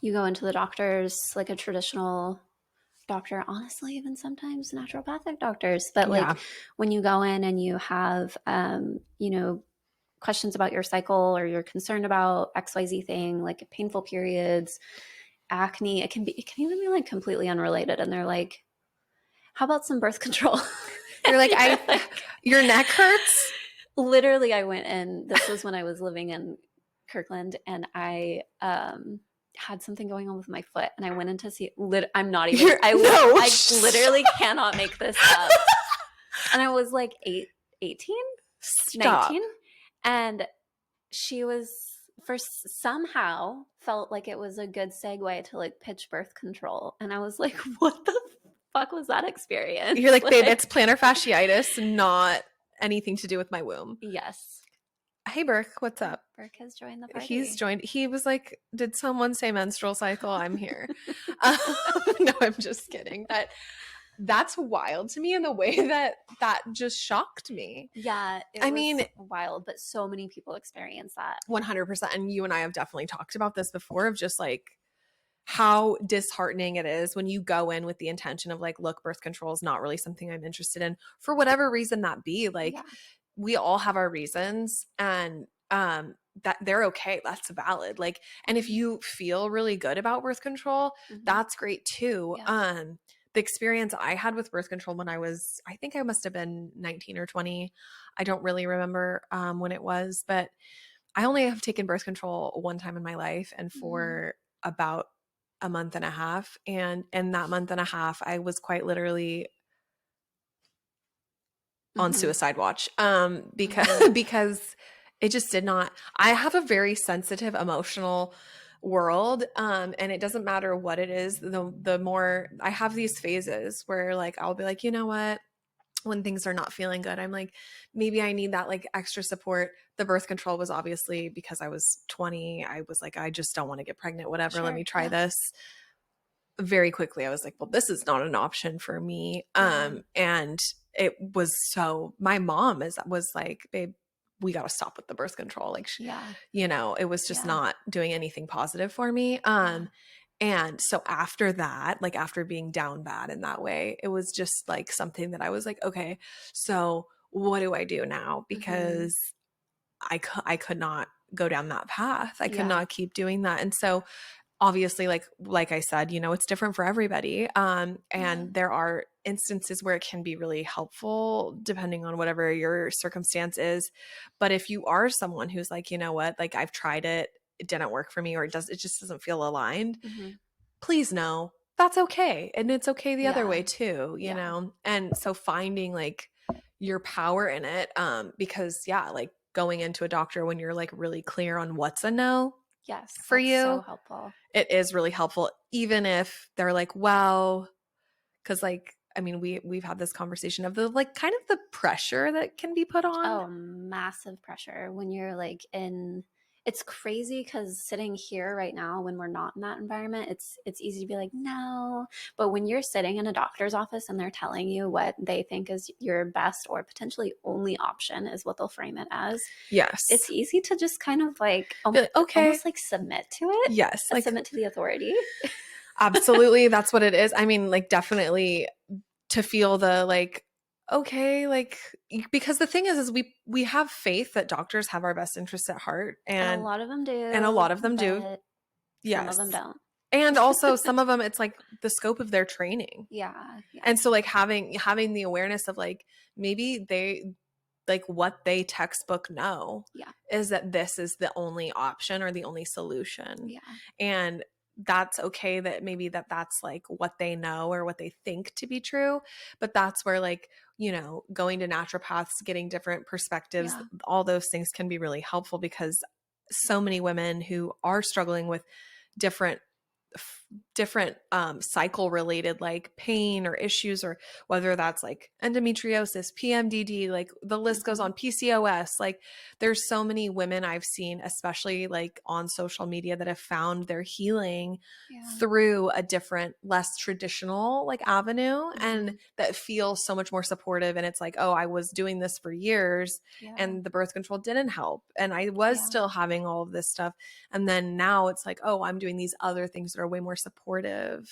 you go into the doctors, like a traditional doctor, honestly, even sometimes naturopathic doctors. But Yeah. like when you go in and you have, questions about your cycle or you're concerned about XYZ thing, like painful periods, acne, it can even be like completely unrelated. And they're like, how about some birth control? You're like, You're like, your neck hurts? literally, I went in, this was when I was living in Kirkland, and I had something going on with my foot, and I went in to see, I'm not even, No. I literally cannot make this up. And I was like 18, Stop. 19, and she was, for somehow felt like it was a good segue to like pitch birth control. And I was like, what the fuck was that experience? You're like, babe, it's plantar fasciitis, not anything to do with my womb. Yes. Hey, Burke, what's up? Burke has joined the party. He's joined. He was like, did someone say menstrual cycle? I'm here. No, I'm just kidding. That's wild to me in the way that just shocked me. Yeah, I mean, wild, but so many people experience that. 100%. And you and I have definitely talked about this before, of just like how disheartening it is when you go in with the intention of like, look, birth control is not really something I'm interested in, for whatever reason that be. Like, we all have our reasons, and that they're okay. That's valid. Like, and if you feel really good about birth control, that's great too. Yeah. The experience I had with birth control when I think I must have been 19 or 20. I don't really remember when it was, but I only have taken birth control one time in my life, and for about a month and a half. And in that month and a half, I was quite literally on suicide watch, because it just did not. I have a very sensitive, emotional world, and it doesn't matter what it is. The more I have these phases where like I'll be like, you know what, when things are not feeling good, I'm like, maybe I need that like extra support. The birth control was obviously because I was 20. I was like, I just don't want to get pregnant, whatever. Let me try this. Very quickly, I was like, well, this is not an option for me. And it was so, my mom was like, babe, we got to stop with the birth control. Like, it was just not doing anything positive for me. And so after that, like after being down bad in that way, it was just like something that I was like, okay, so what do I do now? Because I could not go down that path. I could not keep doing that. And so obviously, like I said, it's different for everybody. And there are instances where it can be really helpful depending on whatever your circumstance is. But if you are someone who's like, you know what, like I've tried it, it didn't work for me, or it just doesn't feel aligned, please know that's okay. And it's okay the other way too, you know? And so finding like your power in it, because like going into a doctor when you're like really clear on what's a no, for you, so helpful. It is really helpful, even if they're like, well, because like, I mean, we've had this conversation of the like kind of the pressure that can be put on. Oh, massive pressure when you're like it's crazy because sitting here right now when we're not in that environment, it's easy to be like, no. But when you're sitting in a doctor's office and they're telling you what they think is your best or potentially only option is what they'll frame it as. Yes. It's easy to just kind of like, okay, almost like submit to it. Yes. Like submit to the authority. Absolutely. That's what it is. I mean, like definitely to feel the like, okay, like, because the thing is we have faith that doctors have our best interests at heart, and a lot of them do. And a lot of them do. Yes. Some of them don't. And also some of them, it's like the scope of their training. Yeah. And so like having the awareness of like, maybe they like what they textbook know is that this is the only option or the only solution. And that's okay that maybe that's like what they know or what they think to be true. But that's where like, going to naturopaths, getting different perspectives, all those things can be really helpful, because so many women who are struggling with different different cycle related like pain or issues, or whether that's like endometriosis, PMDD, like the list goes Mm-hmm. on, PCOS. Like there's so many women I've seen, especially like on social media, that have found their healing Yeah. through a different, less traditional like avenue, and Mm-hmm. that feels so much more supportive. And it's like, oh, I was doing this for years Yeah. and the birth control didn't help, and I was Yeah. still having all of this stuff, and then now it's like, oh, I'm doing these other things that are way more supportive.